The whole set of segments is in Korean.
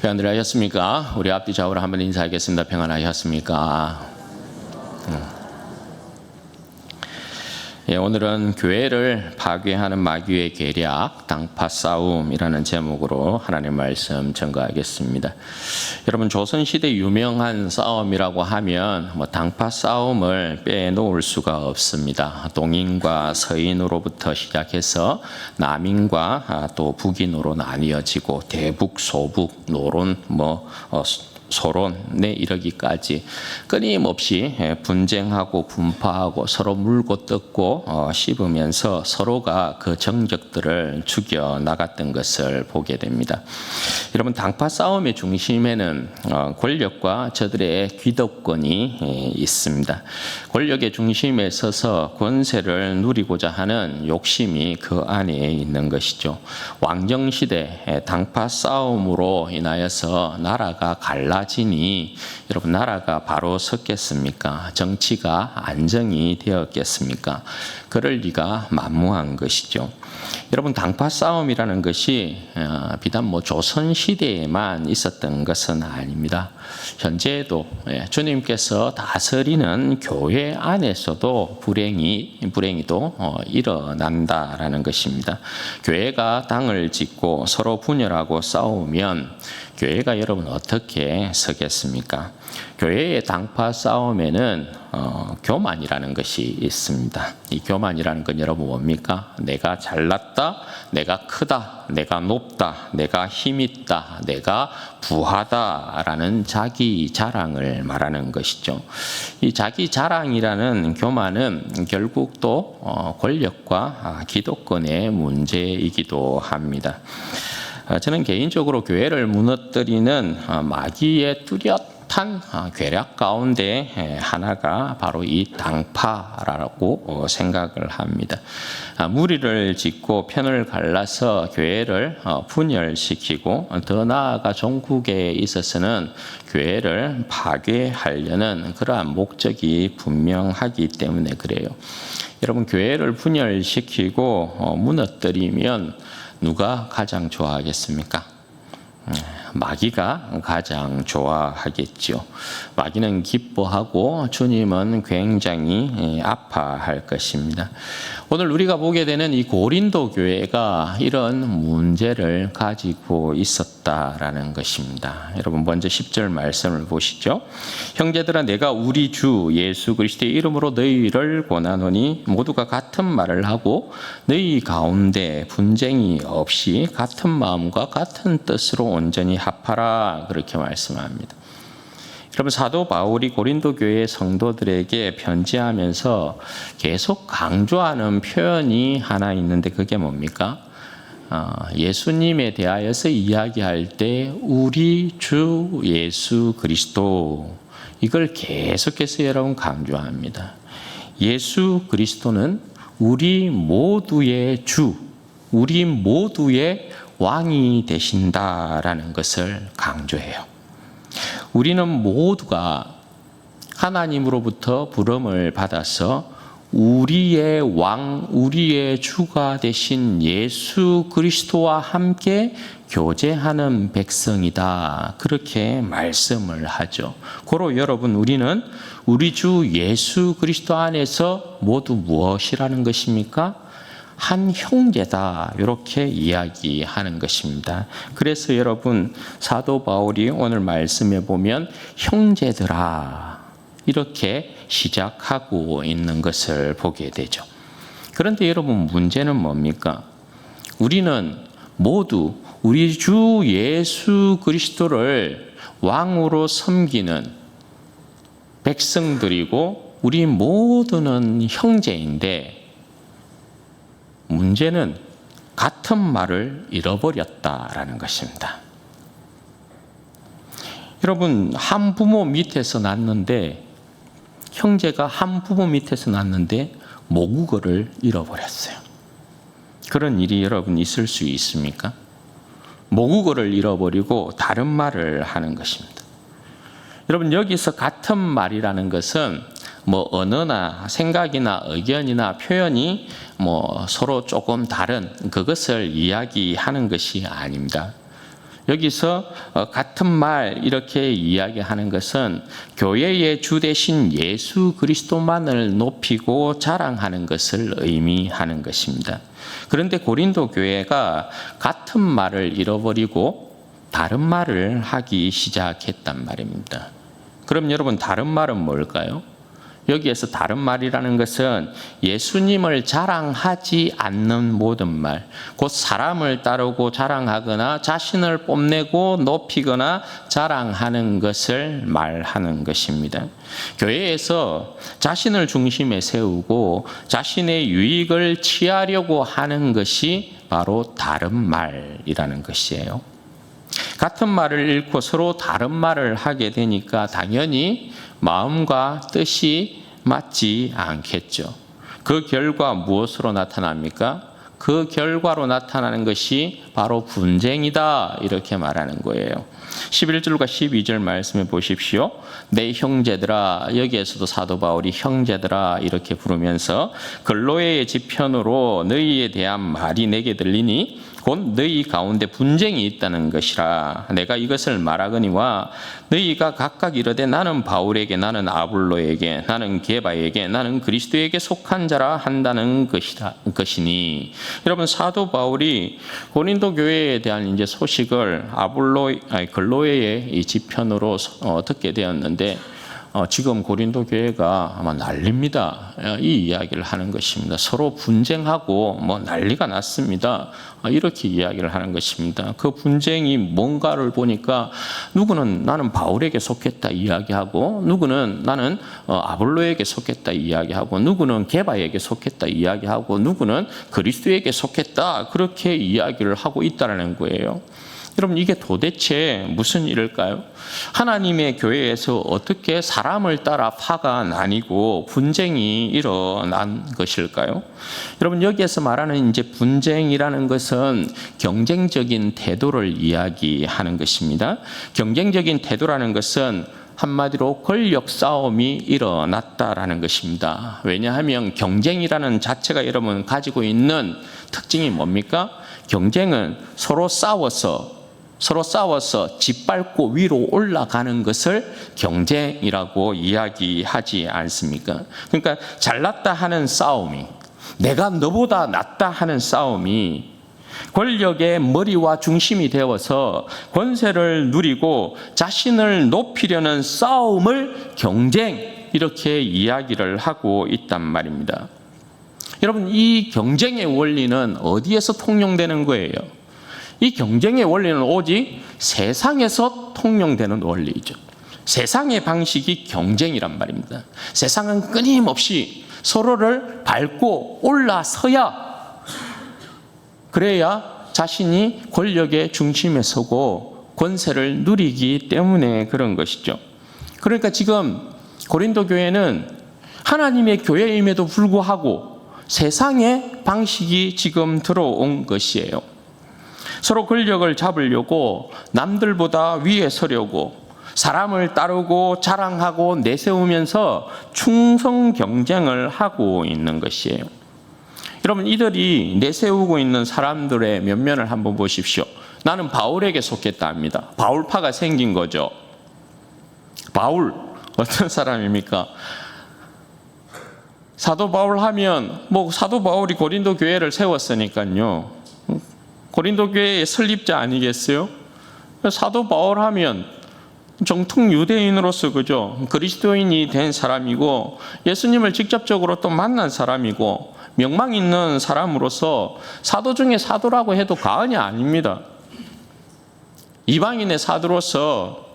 평안들 하셨습니까? 우리 앞뒤 좌우로 한번 인사하겠습니다. 평안하셨습니까? 예, 오늘은 교회를 파괴하는 마귀의 계략, 당파 싸움이라는 제목으로 하나님의 말씀 전가하겠습니다. 여러분, 조선시대 유명한 싸움이라고 하면 당파 싸움을 빼놓을 수가 없습니다. 동인과 서인으로부터 시작해서 남인과 또 북인으로 나뉘어지고 대북, 소북, 노론, 소론에 이르기까지 끊임없이 분쟁하고 분파하고 서로 물고 뜯고 씹으면서 서로가 그 정적들을 죽여 나갔던 것을 보게 됩니다. 여러분, 당파 싸움의 중심에는 권력과 저들의 기득권이 있습니다. 권력의 중심에 서서 권세를 누리고자 하는 욕심이 그 안에 있는 것이죠. 왕정시대 당파 싸움으로 인하여서 나라가 갈라지니 여러분, 나라가 바로 섰겠습니까? 정치가 안정이 되었겠습니까? 그럴 리가 만무한 것이죠. 여러분, 당파 싸움이라는 것이 비단 조선시대에만 있었던 것은 아닙니다. 현재에도 주님께서 다스리는 교회 안에서도 불행이도 일어난다라는 것입니다. 교회가 당을 짓고 서로 분열하고 싸우면 교회가 여러분 어떻게 서겠습니까? 교회의 당파 싸움에는 교만이라는 것이 있습니다. 이 교만이라는 건 여러분 뭡니까? 내가 잘났다, 내가 크다, 내가 높다, 내가 힘있다, 내가 부하다라는 자기 자랑을 말하는 것이죠. 이 자기 자랑이라는 교만은 결국 또 권력과 기득권의 문제이기도 합니다. 저는 개인적으로 교회를 무너뜨리는 마귀의 뚜렷한 계략 가운데 하나가 바로 이 당파라고 생각을 합니다. 무리를 짓고 편을 갈라서 교회를 분열시키고 더 나아가 종국에 있어서는 교회를 파괴하려는 그러한 목적이 분명하기 때문에 그래요. 여러분, 교회를 분열시키고 무너뜨리면 누가 가장 좋아하겠습니까? 마귀가 가장 좋아하겠죠. 마귀는 기뻐하고 주님은 굉장히 아파할 것입니다. 오늘 우리가 보게 되는 이 고린도 교회가 이런 문제를 가지고 있었다라는 것입니다. 여러분, 먼저 10절 말씀을 보시죠. 형제들아, 내가 우리 주 예수 그리스도의 이름으로 너희를 권하노니 모두가 같은 말을 하고 너희 가운데 분쟁이 없이 같은 마음과 같은 뜻으로 온전히 합하라, 그렇게 말씀합니다. 여러분, 사도 바울이 고린도 교회 성도들에게 편지하면서 계속 강조하는 표현이 하나 있는데 그게 뭡니까? 예수님에 대하여서 이야기할 때 우리 주 예수 그리스도, 이걸 계속해서 여러분 강조합니다. 예수 그리스도는 우리 모두의 주, 우리 모두의 왕이 되신다라는 것을 강조해요. 우리는 모두가 하나님으로부터 부름을 받아서 우리의 왕, 우리의 주가 되신 예수 그리스도와 함께 교제하는 백성이다, 그렇게 말씀을 하죠. 고로 여러분, 우리는 우리 주 예수 그리스도 안에서 모두 무엇이라는 것입니까? 한 형제다, 이렇게 이야기하는 것입니다. 그래서 여러분, 사도 바울이 오늘 말씀에 보면 형제들아, 이렇게 시작하고 있는 것을 보게 되죠. 그런데 여러분, 문제는 뭡니까? 우리는 모두 우리 주 예수 그리스도를 왕으로 섬기는 백성들이고 우리 모두는 형제인데, 문제는 같은 말을 잃어버렸다라는 것입니다. 여러분, 한 부모 밑에서 났는데, 형제가 한 부모 밑에서 났는데 모국어를 잃어버렸어요. 그런 일이 여러분 있을 수 있습니까? 모국어를 잃어버리고 다른 말을 하는 것입니다. 여러분, 여기서 같은 말이라는 것은 언어나 생각이나 의견이나 표현이 서로 조금 다른 그것을 이야기하는 것이 아닙니다. 여기서 같은 말 이렇게 이야기하는 것은 교회의 주 되신 예수 그리스도만을 높이고 자랑하는 것을 의미하는 것입니다. 그런데 고린도 교회가 같은 말을 잃어버리고 다른 말을 하기 시작했단 말입니다. 그럼 여러분, 다른 말은 뭘까요? 여기에서 다른 말이라는 것은 예수님을 자랑하지 않는 모든 말, 곧 사람을 따르고 자랑하거나 자신을 뽐내고 높이거나 자랑하는 것을 말하는 것입니다. 교회에서 자신을 중심에 세우고 자신의 유익을 취하려고 하는 것이 바로 다른 말이라는 것이에요. 같은 말을 잃고 서로 다른 말을 하게 되니까 당연히 마음과 뜻이 맞지 않겠죠. 그 결과 무엇으로 나타납니까? 그 결과로 나타나는 것이 바로 분쟁이다, 이렇게 말하는 거예요. 11절과 12절 말씀해 보십시오. 내 형제들아, 여기에서도 사도 바울이 형제들아 이렇게 부르면서 글로에의 지편으로 너희에 대한 말이 내게 들리니 곧 너희 가운데 분쟁이 있다는 것이라. 내가 이것을 말하거니와 너희가 각각 이르되 나는 바울에게, 나는 아볼로에게, 나는 게바에게, 나는 그리스도에게 속한 자라 한다는 것이니. 여러분, 사도 바울이 고린도 교회에 대한 이제 소식을 글로에의 이 지편으로 듣게 되었는데, 지금 고린도 교회가 아마 난립니다. 이 이야기를 하는 것입니다. 서로 분쟁하고 난리가 났습니다. 이렇게 이야기를 하는 것입니다. 그 분쟁이 뭔가를 보니까 누구는 나는 바울에게 속했다 이야기하고, 누구는 나는 아볼로에게 속했다 이야기하고, 누구는 게바에게 속했다 이야기하고, 누구는 그리스도에게 속했다, 그렇게 이야기를 하고 있다는 거예요. 여러분, 이게 도대체 무슨 일일까요? 하나님의 교회에서 어떻게 사람을 따라 파가 나뉘고 분쟁이 일어난 것일까요? 여러분, 여기에서 말하는 이제 분쟁이라는 것은 경쟁적인 태도를 이야기하는 것입니다. 경쟁적인 태도라는 것은 한마디로 권력 싸움이 일어났다라는 것입니다. 왜냐하면 경쟁이라는 자체가 여러분 가지고 있는 특징이 뭡니까? 경쟁은 서로 싸워서 짓밟고 위로 올라가는 것을 경쟁이라고 이야기하지 않습니까? 그러니까 잘났다 하는 싸움이, 내가 너보다 낫다 하는 싸움이 권력의 머리와 중심이 되어서 권세를 누리고 자신을 높이려는 싸움을 경쟁, 이렇게 이야기를 하고 있단 말입니다. 여러분, 이 경쟁의 원리는 어디에서 통용되는 거예요? 이 경쟁의 원리는 오직 세상에서 통용되는 원리죠. 세상의 방식이 경쟁이란 말입니다. 세상은 끊임없이 서로를 밟고 올라서야, 그래야 자신이 권력의 중심에 서고 권세를 누리기 때문에 그런 것이죠. 그러니까 지금 고린도 교회는 하나님의 교회임에도 불구하고 세상의 방식이 지금 들어온 것이에요. 서로 권력을 잡으려고, 남들보다 위에 서려고, 사람을 따르고 자랑하고 내세우면서 충성 경쟁을 하고 있는 것이에요. 여러분, 이들이 내세우고 있는 사람들의 면면을 한번 보십시오. 나는 바울에게 속했다 합니다. 바울파가 생긴 거죠. 바울, 어떤 사람입니까? 사도 바울 하면 사도 바울이 고린도 교회를 세웠으니까요. 고린도 교회의 설립자 아니겠어요? 사도 바울 하면 정통 유대인으로서 그죠? 그리스도인이 된 사람이고, 예수님을 직접적으로 또 만난 사람이고, 명망 있는 사람으로서 사도 중에 사도라고 해도 과언이 아닙니다. 이방인의 사도로서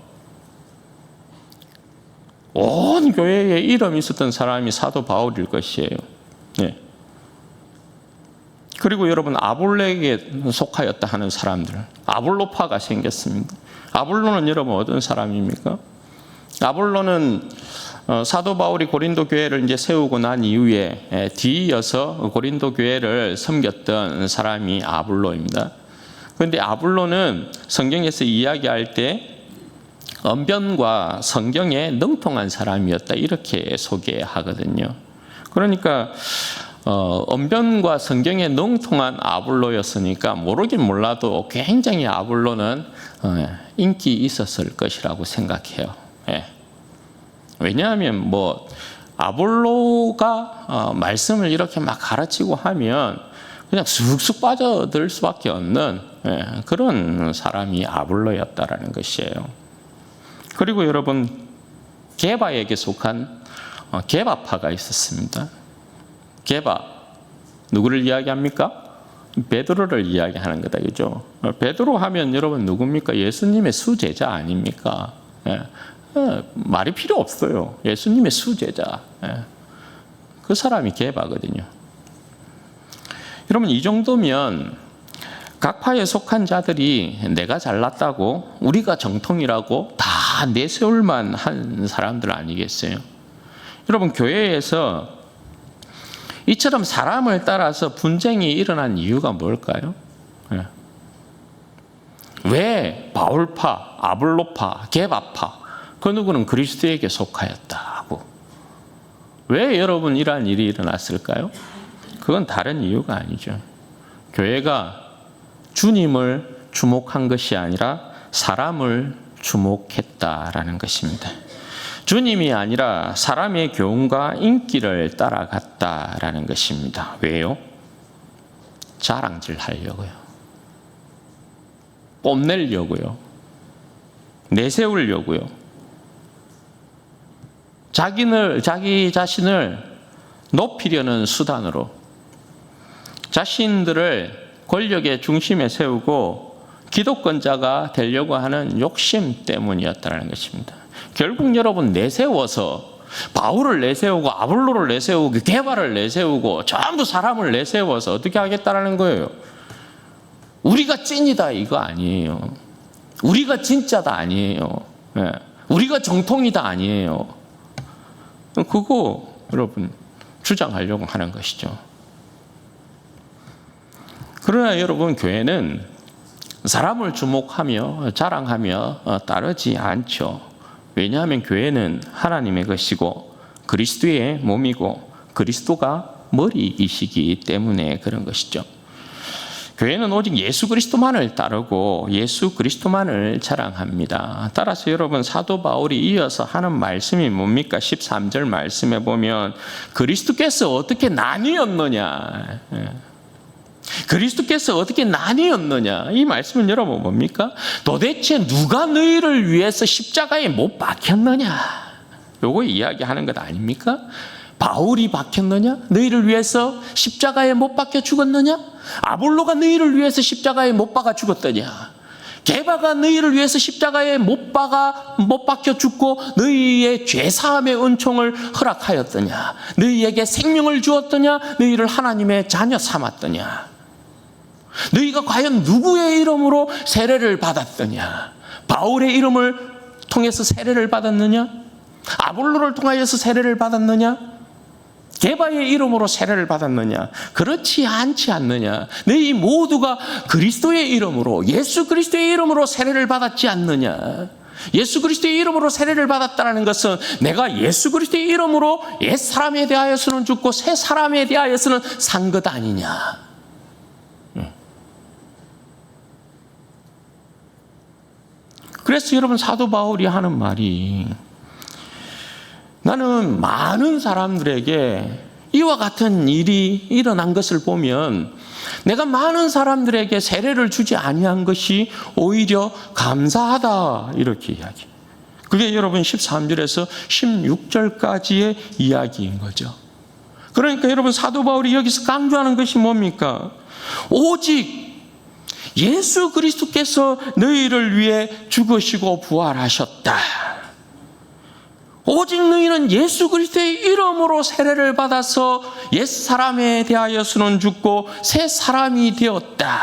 온 교회에 이름이 있었던 사람이 사도 바울일 것이에요. 네. 그리고 여러분, 아볼로에게 속하였다 하는 사람들, 아볼로파가 생겼습니다. 아볼로는 여러분 어떤 사람입니까? 아볼로는 사도 바울이 고린도 교회를 이제 세우고 난 이후에 뒤이어서 고린도 교회를 섬겼던 사람이 아볼로입니다. 그런데 아볼로는 성경에서 이야기할 때 언변과 성경에 능통한 사람이었다, 이렇게 소개하거든요. 그러니까 언변과 성경에 능통한 아볼로였으니까 모르긴 몰라도 굉장히 아볼로는 인기 있었을 것이라고 생각해요. 예. 왜냐하면 아볼로가 말씀을 이렇게 막 가르치고 하면 그냥 쑥쑥 빠져들 수밖에 없는 그런 사람이 아볼로였다라는 것이에요. 그리고 여러분, 게바에게 속한 게바파가 있었습니다. 게바, 누구를 이야기합니까? 베드로를 이야기하는 거다, 그죠? 베드로 하면 여러분 누굽니까? 예수님의 수제자 아닙니까? 말이 필요 없어요. 예수님의 수제자. 그 사람이 게바거든요. 여러분, 이 정도면 각 파에 속한 자들이 내가 잘났다고, 우리가 정통이라고 다 내세울 만한 사람들 아니겠어요? 여러분, 교회에서 이처럼 사람을 따라서 분쟁이 일어난 이유가 뭘까요? 왜 바울파, 아볼로파, 게바파, 그 누구는 그리스도에게 속하였다고? 왜 여러분 이러한 일이 일어났을까요? 그건 다른 이유가 아니죠. 교회가 주님을 주목한 것이 아니라 사람을 주목했다라는 것입니다. 주님이 아니라 사람의 교훈과 인기를 따라갔다라는 것입니다. 왜요? 자랑질 하려고요. 뽐내려고요. 내세우려고요. 자기 자신을 높이려는 수단으로 자신들을 권력의 중심에 세우고 기득권자가 되려고 하는 욕심 때문이었다는 것입니다. 결국 여러분, 내세워서 바울을 내세우고 아볼로를 내세우고 게바를 내세우고 전부 사람을 내세워서 어떻게 하겠다라는 거예요? 우리가 찐이다 이거 아니에요. 우리가 진짜다 아니에요. 우리가 정통이다 아니에요. 그거 여러분 주장하려고 하는 것이죠. 그러나 여러분, 교회는 사람을 주목하며 자랑하며 따르지 않죠. 왜냐하면 교회는 하나님의 것이고 그리스도의 몸이고 그리스도가 머리이시기 때문에 그런 것이죠. 교회는 오직 예수 그리스도만을 따르고 예수 그리스도만을 자랑합니다. 따라서 여러분, 사도 바울이 이어서 하는 말씀이 뭡니까? 13절 말씀에 보면 그리스도께서 어떻게 나뉘었느냐, 그리스도께서 어떻게 나뉘었느냐, 이 말씀은 여러분 뭡니까? 도대체 누가 너희를 위해서 십자가에 못 박혔느냐, 요거 이야기하는 것 아닙니까? 바울이 박혔느냐? 너희를 위해서 십자가에 못 박혀 죽었느냐? 아볼로가 너희를 위해서 십자가에 못 박아 죽었더냐? 게바가 너희를 위해서 십자가에 못 박혀 죽고 너희의 죄사함의 은총을 허락하였더냐? 너희에게 생명을 주었더냐? 너희를 하나님의 자녀 삼았더냐? 너희가 과연 누구의 이름으로 세례를 받았더냐? 바울의 이름을 통해서 세례를 받았느냐? 아볼로를 통하여서 세례를 받았느냐? 게바의 이름으로 세례를 받았느냐? 그렇지 않지 않느냐? 너희 모두가 그리스도의 이름으로, 예수 그리스도의 이름으로 세례를 받았지 않느냐? 예수 그리스도의 이름으로 세례를 받았다는 것은 내가 예수 그리스도의 이름으로 옛 사람에 대하여서는 죽고 새 사람에 대하여서는 산 것 아니냐? 그래서 여러분, 사도 바울이 하는 말이, 나는 많은 사람들에게 이와 같은 일이 일어난 것을 보면 내가 많은 사람들에게 세례를 주지 아니한 것이 오히려 감사하다, 이렇게 이야기. 그게 여러분 13절에서 16절까지의 이야기인 거죠. 그러니까 여러분, 사도 바울이 여기서 강조하는 것이 뭡니까? 오직 예수 그리스도께서 너희를 위해 죽으시고 부활하셨다. 오직 너희는 예수 그리스도의 이름으로 세례를 받아서 옛 사람에 대하여서는 죽고 새 사람이 되었다.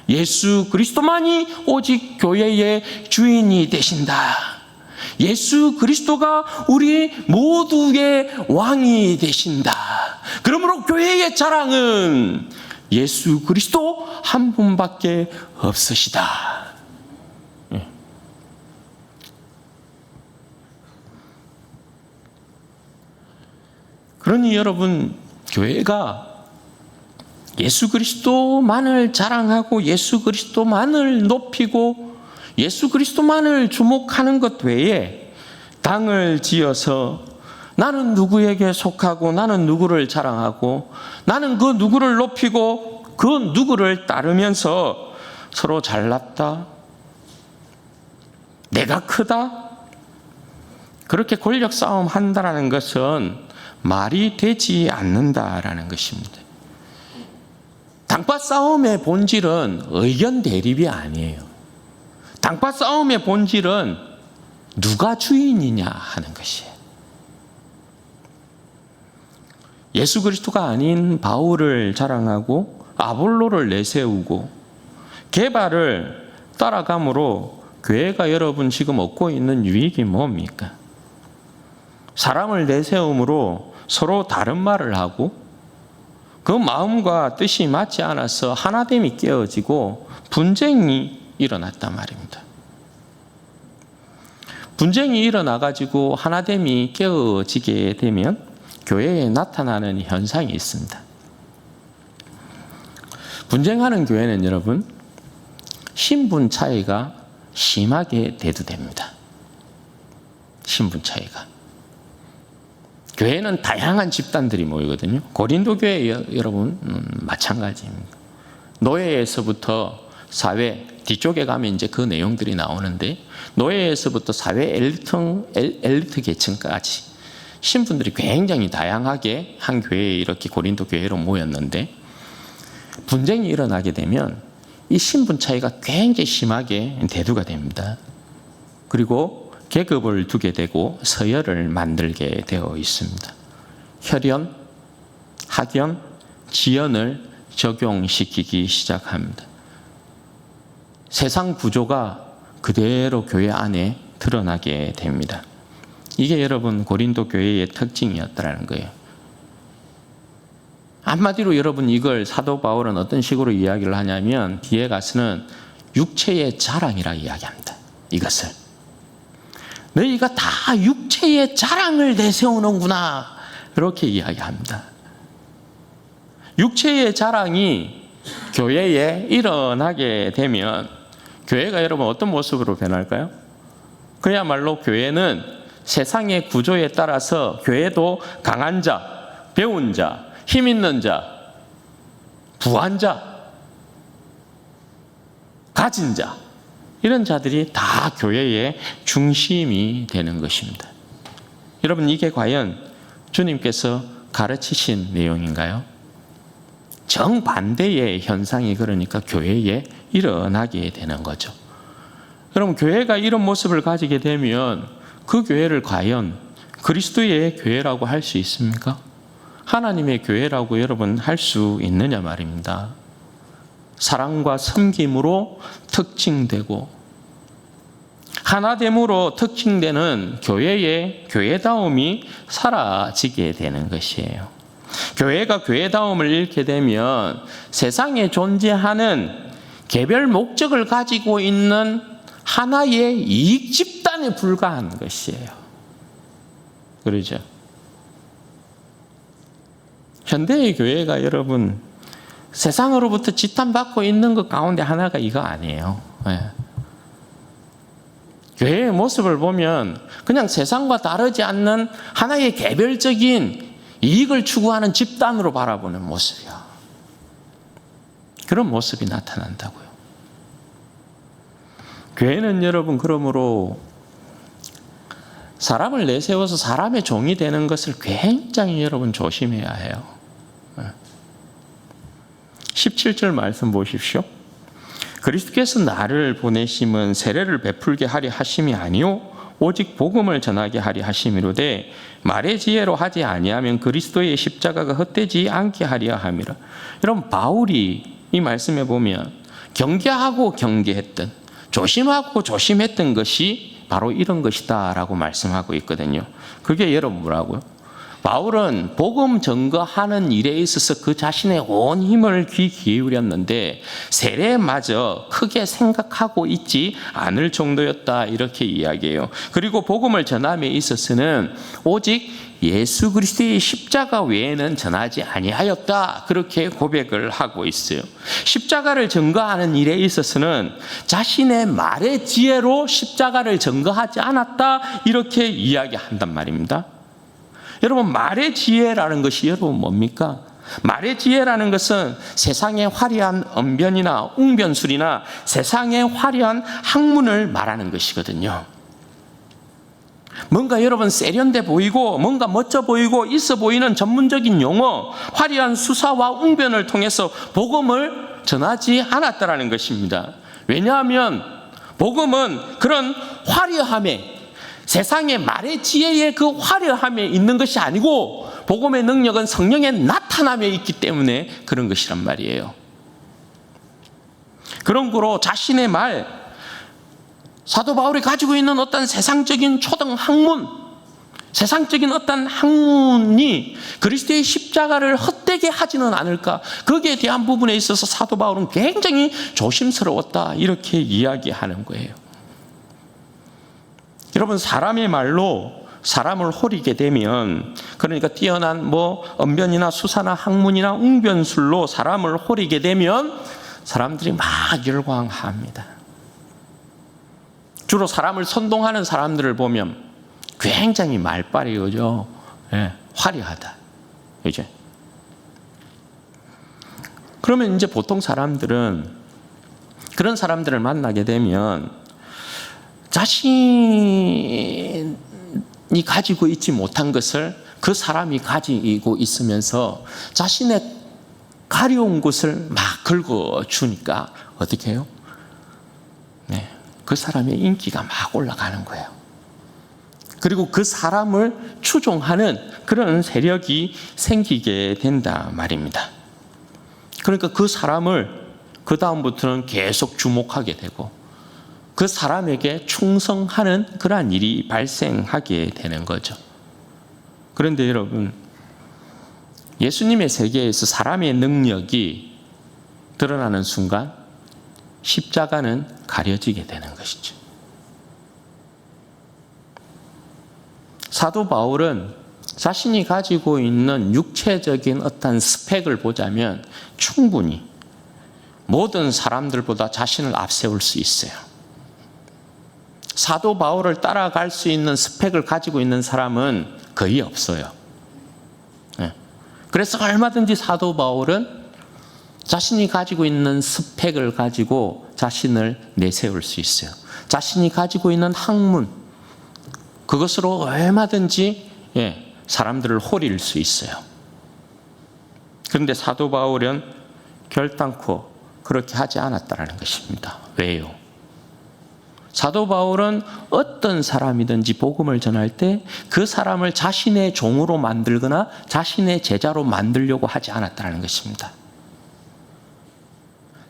예수 그리스도만이 오직 교회의 주인이 되신다. 예수 그리스도가 우리 모두의 왕이 되신다. 그러므로 교회의 자랑은 예수 그리스도 한 분밖에 없으시다. 그러니 여러분, 교회가 예수 그리스도만을 자랑하고 예수 그리스도만을 높이고 예수 그리스도만을 주목하는 것 외에 당을 지어서 나는 누구에게 속하고 나는 누구를 자랑하고 나는 그 누구를 높이고 그 누구를 따르면서 서로 잘났다, 내가 크다, 그렇게 권력 싸움 한다라는 것은 말이 되지 않는다라는 것입니다. 당파 싸움의 본질은 의견 대립이 아니에요. 당파 싸움의 본질은 누가 주인이냐 하는 것이에요. 예수 그리스도가 아닌 바울을 자랑하고 아볼로를 내세우고 개발을 따라감으로 교회가 여러분 지금 얻고 있는 유익이 뭡니까? 사람을 내세움으로 서로 다른 말을 하고 그 마음과 뜻이 맞지 않아서 하나됨이 깨어지고 분쟁이 일어났단 말입니다. 분쟁이 일어나가지고 하나됨이 깨어지게 되면 교회에 나타나는 현상이 있습니다. 분쟁하는 교회는 여러분 신분 차이가 심하게 대두됩니다. 신분 차이가. 교회는 다양한 집단들이 모이거든요. 고린도 교회 여러분 마찬가지입니다. 노예에서부터 사회, 뒤쪽에 가면 이제 그 내용들이 나오는데 노예에서부터 사회 엘리트 계층까지 신분들이 굉장히 다양하게 한 교회에 이렇게 고린도 교회로 모였는데 분쟁이 일어나게 되면 이 신분 차이가 굉장히 심하게 대두가 됩니다. 그리고 계급을 두게 되고 서열을 만들게 되어 있습니다. 혈연, 학연, 지연을 적용시키기 시작합니다. 세상 구조가 그대로 교회 안에 드러나게 됩니다. 이게 여러분 고린도 교회의 특징이었다는 거예요. 한마디로 여러분 이걸 사도 바울은 어떤 식으로 이야기를 하냐면 뒤에 가서는 육체의 자랑이라 이야기합니다. 이것을. 너희가 다 육체의 자랑을 내세우는구나. 이렇게 이야기합니다. 육체의 자랑이 교회에 일어나게 되면 교회가 여러분 어떤 모습으로 변할까요? 그야말로 교회는 세상의 구조에 따라서 교회도 강한 자, 배운 자, 힘 있는 자, 부한 자, 가진 자, 이런 자들이 다 교회의 중심이 되는 것입니다. 여러분 이게 과연 주님께서 가르치신 내용인가요? 정반대의 현상이 그러니까 교회에 일어나게 되는 거죠. 그럼 교회가 이런 모습을 가지게 되면 그 교회를 과연 그리스도의 교회라고 할 수 있습니까? 하나님의 교회라고 여러분 할 수 있느냐 말입니다. 사랑과 섬김으로 특징되고 하나됨으로 특징되는 교회의 교회다움이 사라지게 되는 것이에요. 교회가 교회다움을 잃게 되면 세상에 존재하는 개별 목적을 가지고 있는 하나의 이익 집단에 불과한 것이에요. 그러죠? 현대의 교회가 여러분 세상으로부터 지탄받고 있는 것 가운데 하나가 이거 아니에요. 네. 교회의 모습을 보면 그냥 세상과 다르지 않는 하나의 개별적인 이익을 추구하는 집단으로 바라보는 모습이야. 그런 모습이 나타난다고요. 교회는 여러분 그러므로 사람을 내세워서 사람의 종이 되는 것을 굉장히 여러분 조심해야 해요. 17절 말씀 보십시오. 그리스도께서 나를 보내심은 세례를 베풀게 하리 하심이 아니요 오직 복음을 전하게 하리 하심이로되 말의 지혜로 하지 아니하면 그리스도의 십자가가 헛되지 않게 하리라 함이라. 여러분 바울이 이 말씀에 보면 경계하고 경계했던 조심하고 조심했던 것이 바로 이런 것이다 라고 말씀하고 있거든요. 그게 여러분 뭐라고요? 바울은 복음 증거하는 일에 있어서 그 자신의 온 힘을 기울였는데 세례마저 크게 생각하고 있지 않을 정도였다, 이렇게 이야기해요. 그리고 복음을 전함에 있어서는 오직 예수 그리스도의 십자가 외에는 전하지 아니하였다, 그렇게 고백을 하고 있어요. 십자가를 증거하는 일에 있어서는 자신의 말의 지혜로 십자가를 증거하지 않았다, 이렇게 이야기한단 말입니다. 여러분, 말의 지혜라는 것이 여러분 뭡니까? 말의 지혜라는 것은 세상의 화려한 언변이나 웅변술이나 세상의 화려한 학문을 말하는 것이거든요. 뭔가 여러분 세련돼 보이고 뭔가 멋져 보이고 있어 보이는 전문적인 용어, 화려한 수사와 웅변을 통해서 복음을 전하지 않았다라는 것입니다. 왜냐하면 복음은 그런 화려함에, 세상의 말의 지혜의 그 화려함에 있는 것이 아니고 복음의 능력은 성령의 나타남에 있기 때문에 그런 것이란 말이에요. 그런 거로 자신의 말, 사도 바울이 가지고 있는 어떤 세상적인 초등 학문, 세상적인 어떤 학문이 그리스도의 십자가를 헛되게 하지는 않을까, 거기에 대한 부분에 있어서 사도 바울은 굉장히 조심스러웠다, 이렇게 이야기하는 거예요. 여러분, 사람의 말로 사람을 호리게 되면, 그러니까 뛰어난 언변이나 수사나 학문이나 웅변술로 사람을 호리게 되면 사람들이 막 열광합니다. 주로 사람을 선동하는 사람들을 보면 굉장히 말빨이, 그죠? 예, 화려하다, 이제. 그러면 이제 보통 사람들은 그런 사람들을 만나게 되면 자신이 가지고 있지 못한 것을 그 사람이 가지고 있으면서 자신의 가려운 것을 막 긁어주니까 어떻게 해요? 네, 그 사람의 인기가 막 올라가는 거예요. 그리고 그 사람을 추종하는 그런 세력이 생기게 된다 말입니다. 그러니까 그 사람을 그 다음부터는 계속 주목하게 되고 그 사람에게 충성하는 그러한 일이 발생하게 되는 거죠. 그런데 여러분, 예수님의 세계에서 사람의 능력이 드러나는 순간 십자가는 가려지게 되는 것이죠. 사도 바울은 자신이 가지고 있는 육체적인 어떤 스펙을 보자면 충분히 모든 사람들보다 자신을 앞세울 수 있어요. 사도 바울을 따라갈 수 있는 스펙을 가지고 있는 사람은 거의 없어요. 그래서 얼마든지 사도 바울은 자신이 가지고 있는 스펙을 가지고 자신을 내세울 수 있어요. 자신이 가지고 있는 학문, 그것으로 얼마든지 사람들을 호릴 수 있어요. 그런데 사도 바울은 결단코 그렇게 하지 않았다는 것입니다. 왜요? 사도 바울은 어떤 사람이든지 복음을 전할 때 그 사람을 자신의 종으로 만들거나 자신의 제자로 만들려고 하지 않았다는 것입니다.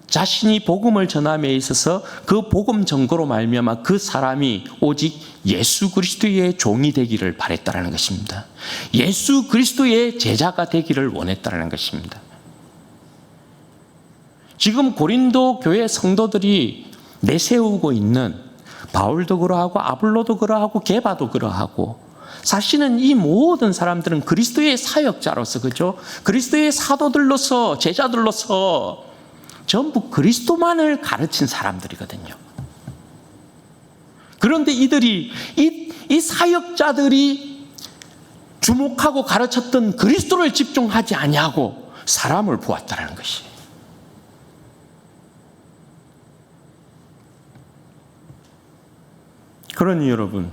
자신이 복음을 전함에 있어서 그 복음 전거로 말미암아 그 사람이 오직 예수 그리스도의 종이 되기를 바랬다는 것입니다. 예수 그리스도의 제자가 되기를 원했다는 것입니다. 지금 고린도 교회 성도들이 내세우고 있는 바울도 그러하고 아볼로도 그러하고 게바도 그러하고, 사실은 이 모든 사람들은 그리스도의 사역자로서, 그죠? 그리스도의 사도들로서, 제자들로서 전부 그리스도만을 가르친 사람들이거든요. 그런데 이들이 이 사역자들이 주목하고 가르쳤던 그리스도를 집중하지 아니하고 사람을 보았다는 것이. 그러니 여러분,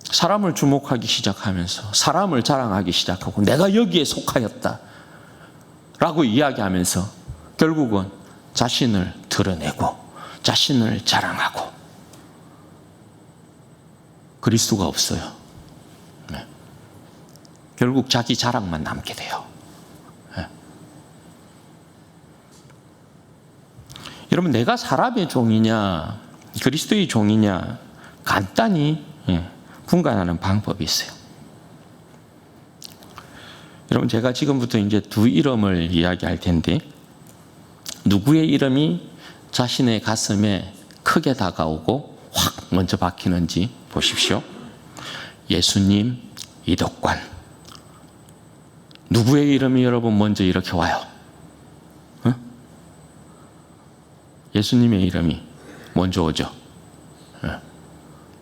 사람을 주목하기 시작하면서 사람을 자랑하기 시작하고 내가 여기에 속하였다 라고 이야기하면서 결국은 자신을 드러내고 자신을 자랑하고 그리스도가 없어요. 네. 결국 자기 자랑만 남게 돼요. 네. 여러분, 내가 사람의 종이냐 그리스도의 종이냐 간단히 분간하는 방법이 있어요. 여러분, 제가 지금부터 이제 두 이름을 이야기할 텐데, 누구의 이름이 자신의 가슴에 크게 다가오고 확 먼저 박히는지 보십시오. 예수님, 이덕관. 누구의 이름이 여러분 먼저 이렇게 와요? 어? 예수님의 이름이 먼저 오죠. 어.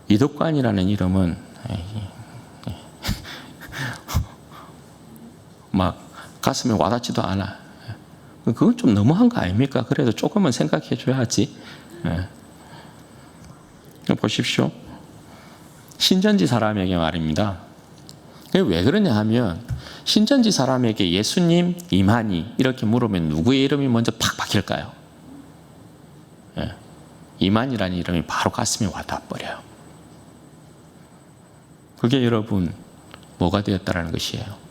이덕관이라는 이름은 막 가슴에 와닿지도 않아. 그건 좀 너무한 거 아닙니까? 그래도 조금은 생각해 줘야지. 보십시오. 신천지 사람에게 말입니다. 왜 그러냐 하면, 신천지 사람에게 예수님, 이만희 이렇게 물으면 누구의 이름이 먼저 팍 박힐까요? 이만희라는 이름이 바로 가슴에 와닿아버려요. 그게 여러분 뭐가 되었다는 것이에요.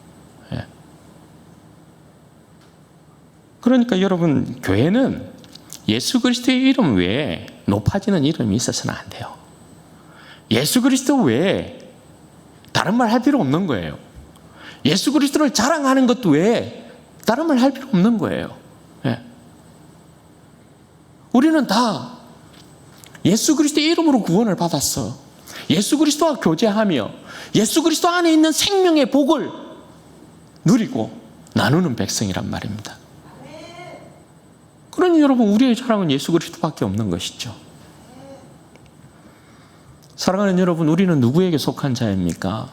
그러니까 여러분, 교회는 예수 그리스도의 이름 외에 높아지는 이름이 있어서는 안 돼요. 예수 그리스도 외에 다른 말 할 필요 없는 거예요. 예수 그리스도를 자랑하는 것 외에 다른 말 할 필요 없는 거예요. 우리는 다 예수 그리스도의 이름으로 구원을 받았어. 예수 그리스도와 교제하며 예수 그리스도 안에 있는 생명의 복을 누리고 나누는 백성이란 말입니다. 그러니 여러분, 우리의 자랑은 예수 그리스도밖에 없는 것이죠. 사랑하는 여러분, 우리는 누구에게 속한 자입니까?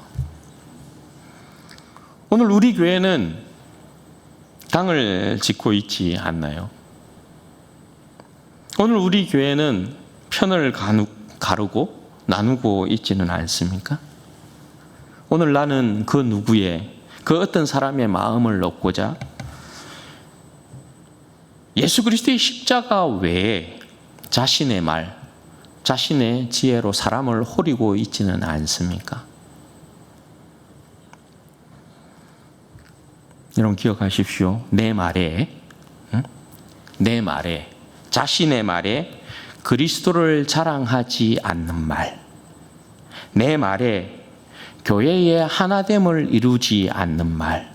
오늘 우리 교회는 당을 짓고 있지 않나요? 오늘 우리 교회는 편을 가르고 나누고 있지는 않습니까? 오늘 나는 그 누구의, 그 어떤 사람의 마음을 얻고자 예수 그리스도의 십자가 외에 자신의 말, 자신의 지혜로 사람을 호리고 있지는 않습니까? 여러분 기억하십시오. 내 말에, 자신의 말에 그리스도를 자랑하지 않는 말, 내 말에 교회의 하나됨을 이루지 않는 말,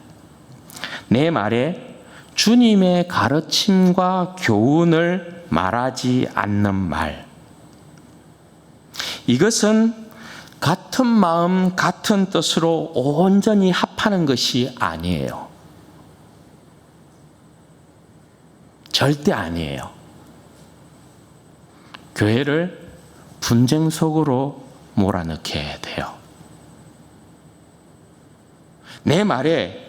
내 말에 주님의 가르침과 교훈을 말하지 않는 말, 이것은 같은 마음, 같은 뜻으로 온전히 합하는 것이 아니에요. 절대 아니에요. 교회를 분쟁 속으로 몰아넣게 돼요. 내 말에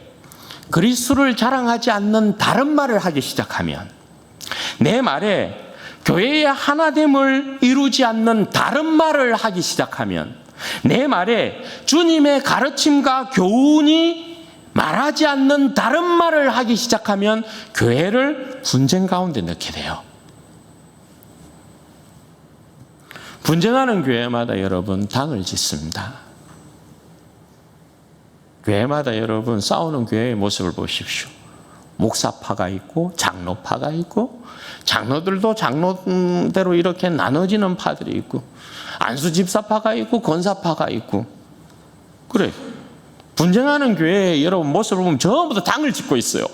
그리스도를 자랑하지 않는 다른 말을 하기 시작하면, 내 말에 교회의 하나됨을 이루지 않는 다른 말을 하기 시작하면, 내 말에 주님의 가르침과 교훈이 말하지 않는 다른 말을 하기 시작하면 교회를 분쟁 가운데 넣게 돼요. 분쟁하는 교회마다 여러분 당을 짓습니다. 교회마다 여러분 싸우는 교회의 모습을 보십시오. 목사파가 있고 장로파가 있고, 장로들도 장로대로 이렇게 나눠지는 파들이 있고, 안수집사파가 있고 권사파가 있고. 그래, 분쟁하는 교회의 여러분 모습을 보면 전부 다 당을 짓고 있어요.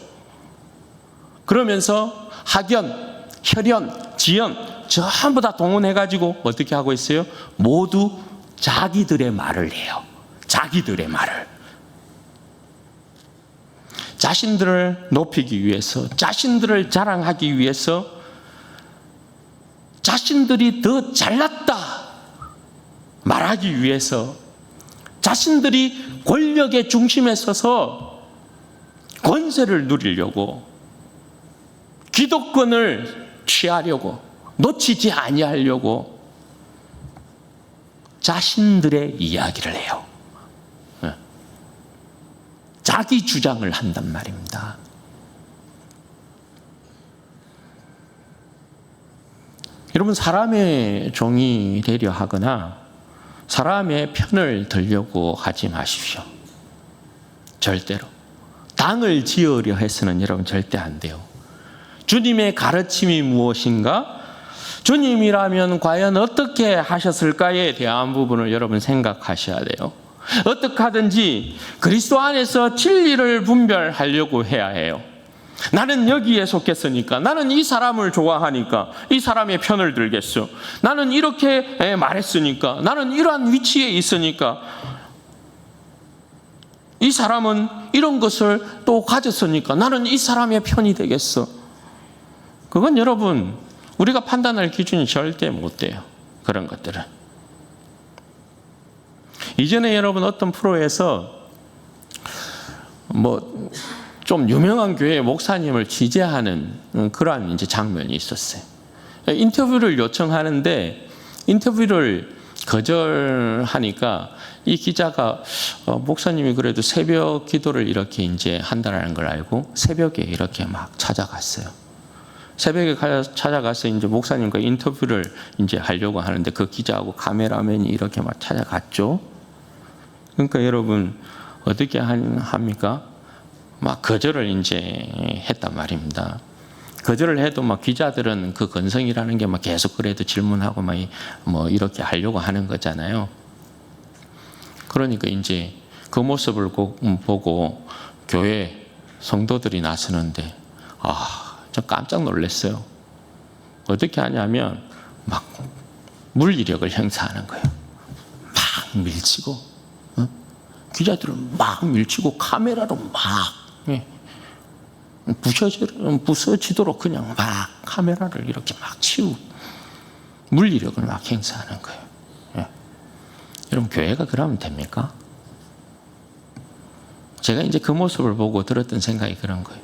그러면서 학연, 혈연, 지연 전부 다 동원해가지고 어떻게 하고 있어요? 모두 자기들의 말을 해요. 자기들의 말을. 자신들을 높이기 위해서, 자신들을 자랑하기 위해서, 자신들이 더 잘났다 말하기 위해서, 자신들이 권력의 중심에 서서 권세를 누리려고, 기득권을 취하려고, 놓치지 아니하려고 자신들의 이야기를 해요. 자기 주장을 한단 말입니다. 여러분, 사람의 종이 되려 하거나 사람의 편을 들려고 하지 마십시오. 절대로. 당을 지으려 해서는 여러분 절대 안 돼요. 주님의 가르침이 무엇인가? 주님이라면 과연 어떻게 하셨을까에 대한 부분을 여러분 생각하셔야 돼요. 어떻게 하든지 그리스도 안에서 진리를 분별하려고 해야 해요. 나는 여기에 속했으니까, 나는 이 사람을 좋아하니까 이 사람의 편을 들겠어. 나는 이렇게 말했으니까, 나는 이러한 위치에 있으니까, 이 사람은 이런 것을 또 가졌으니까 나는 이 사람의 편이 되겠어. 그건 여러분, 우리가 판단할 기준이 절대 못 돼요. 그런 것들은. 이전에 여러분 어떤 프로에서 좀 유명한 교회 목사님을 취재하는 그러한 이제 장면이 있었어요. 인터뷰를 요청하는데 인터뷰를 거절하니까 이 기자가 목사님이 그래도 새벽 기도를 이렇게 이제 한다는 걸 알고 새벽에 이렇게 막 찾아갔어요. 새벽에 찾아가서 이제 목사님과 인터뷰를 이제 하려고 하는데 그 기자하고 카메라맨이 이렇게 막 찾아갔죠. 그러니까 여러분 어떻게 합니까? 막 거절을 이제 했단 말입니다. 거절을 해도 막 기자들은 그 건성이라는 게 막 계속 그래도 질문하고 막 이렇게 하려고 하는 거잖아요. 그러니까 이제 그 모습을 보고 교회 성도들이 나서는데 저 깜짝 놀랐어요. 어떻게 하냐면 막 물리력을 행사하는 거예요. 막 밀치고 기자들은 막 밀치고 카메라로 막 부서지도록 그냥 막 카메라를 이렇게 막 치우고 물리력을 막 행사하는 거예요. 여러분 교회가 그러면 됩니까? 제가 이제 그 모습을 보고 들었던 생각이 그런 거예요.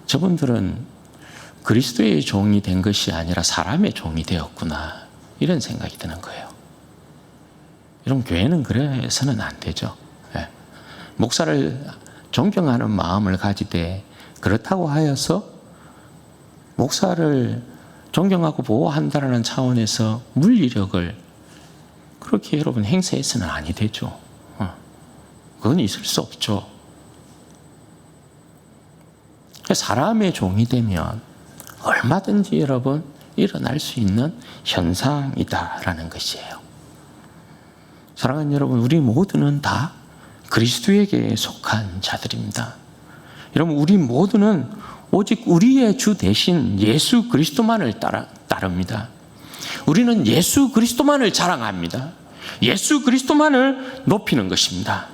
저분들은 그리스도의 종이 된 것이 아니라 사람의 종이 되었구나, 이런 생각이 드는 거예요. 여러분 교회는 그래서는 안 되죠. 목사를 존경하는 마음을 가지되 그렇다고 하여서 목사를 존경하고 보호한다는 차원에서 물리력을 그렇게 여러분 행사해서는 아니 되죠. 그건 있을 수 없죠. 사람의 종이 되면 얼마든지 여러분 일어날 수 있는 현상이다라는 것이에요. 사랑하는 여러분, 우리 모두는 다 그리스도에게 속한 자들입니다. 여러분, 우리 모두는 오직 우리의 주 대신 예수 그리스도만을 따릅니다. 우리는 예수 그리스도만을 자랑합니다. 예수 그리스도만을 높이는 것입니다.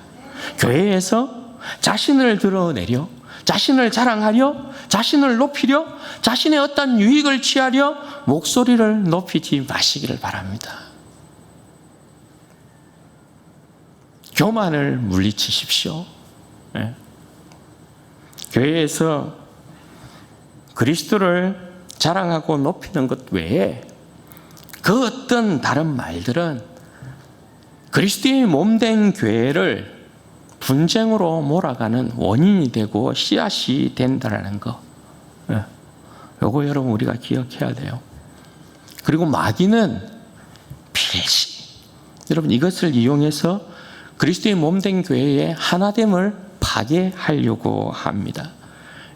교회에서 자신을 드러내려, 자신을 자랑하려, 자신을 높이려, 자신의 어떤 유익을 취하려 목소리를 높이지 마시기를 바랍니다. 교만을 물리치십시오. 교회에서 그리스도를 자랑하고 높이는 것 외에 그 어떤 다른 말들은 그리스도의 몸된 교회를 분쟁으로 몰아가는 원인이 되고 씨앗이 된다는 거. 요거 여러분 우리가 기억해야 돼요. 그리고 마귀는 필시 여러분 이것을 이용해서 그리스도의 몸된 교회의 하나됨을 파괴하려고 합니다.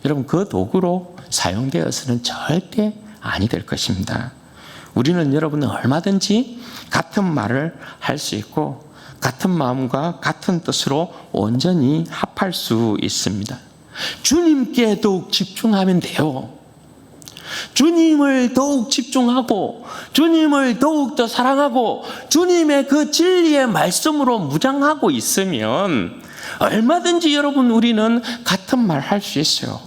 여러분 그 도구로 사용되어서는 절대 아니 될 것입니다. 우리는 여러분은 얼마든지 같은 말을 할 수 있고 같은 마음과 같은 뜻으로 온전히 합할 수 있습니다. 주님께 더욱 집중하면 돼요. 주님을 더욱 집중하고 주님을 더욱 더 사랑하고 주님의 그 진리의 말씀으로 무장하고 있으면 얼마든지 여러분 우리는 같은 말 할 수 있어요.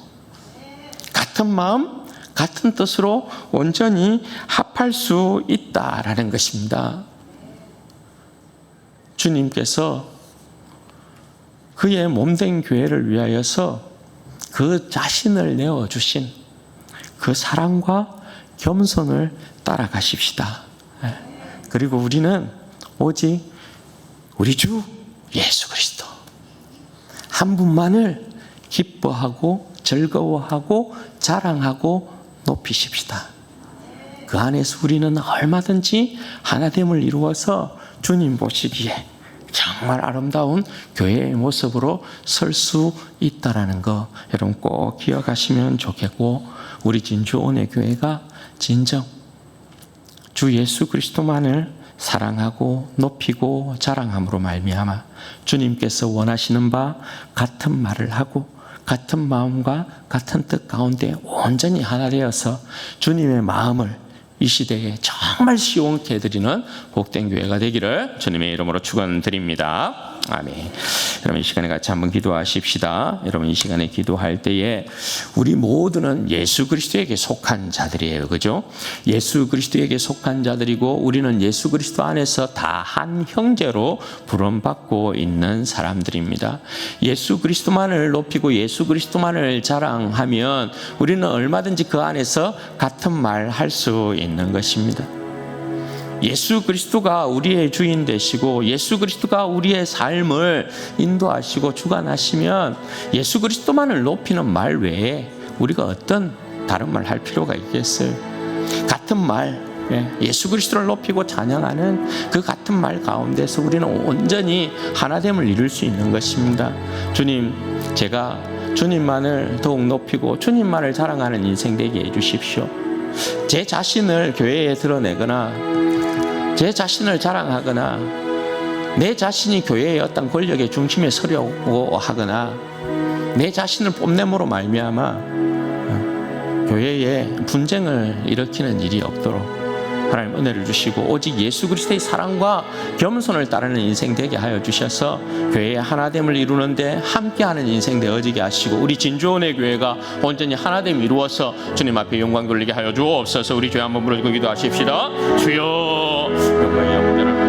같은 마음, 같은 뜻으로 온전히 합할 수 있다라는 것입니다. 주님께서 그의 몸된 교회를 위하여서 그 자신을 내어주신 그 사랑과 겸손을 따라가십시다. 그리고 우리는 오직 우리 주 예수 그리스도 한 분만을 기뻐하고 즐거워하고 자랑하고 높이십시다. 그 안에서 우리는 얼마든지 하나됨을 이루어서 주님 보시기에 정말 아름다운 교회의 모습으로 설 수 있다라는 거 여러분 꼭 기억하시면 좋겠고, 우리 진주온의 교회가 진정 주 예수 그리스도만을 사랑하고 높이고 자랑함으로 말미암아 주님께서 원하시는 바 같은 말을 하고 같은 마음과 같은 뜻 가운데 온전히 하나 되어서 주님의 마음을 이 시대에 정말 시원케 해드리는 복된 교회가 되기를 주님의 이름으로 축원드립니다. 아멘. 여러분 이 시간에 같이 한번 기도하십시다. 여러분 이 시간에 기도할 때에 우리 모두는 예수 그리스도에게 속한 자들이에요. 그죠? 예수 그리스도에게 속한 자들이고 우리는 예수 그리스도 안에서 다 한 형제로 부름받고 있는 사람들입니다. 예수 그리스도만을 높이고 예수 그리스도만을 자랑하면 우리는 얼마든지 그 안에서 같은 말 할 수 있는 것입니다. 예수 그리스도가 우리의 주인 되시고 예수 그리스도가 우리의 삶을 인도하시고 주관하시면 예수 그리스도만을 높이는 말 외에 우리가 어떤 다른 말 할 필요가 있겠어요? 같은 말, 예수 그리스도를 높이고 찬양하는 그 같은 말 가운데서 우리는 온전히 하나됨을 이룰 수 있는 것입니다. 주님, 제가 주님만을 더욱 높이고 주님만을 자랑하는 인생 되게 해주십시오. 제 자신을 교회에 드러내거나 제 자신을 자랑하거나 내 자신이 교회의 어떤 권력의 중심에 서려고 하거나 내 자신을 뽐냄으로 말미암아 교회에 분쟁을 일으키는 일이 없도록 하나님 은혜를 주시고 오직 예수 그리스도의 사랑과 겸손을 따르는 인생 되게 하여 주셔서 교회의 하나됨을 이루는데 함께하는 인생 되어지게 하시고 우리 진주온의 교회가 온전히 하나됨 이루어서 주님 앞에 영광 돌리게 하여 주옵소서. 우리 주여 한번 부르짖고 기도하십시다. 주여 영광의 영광을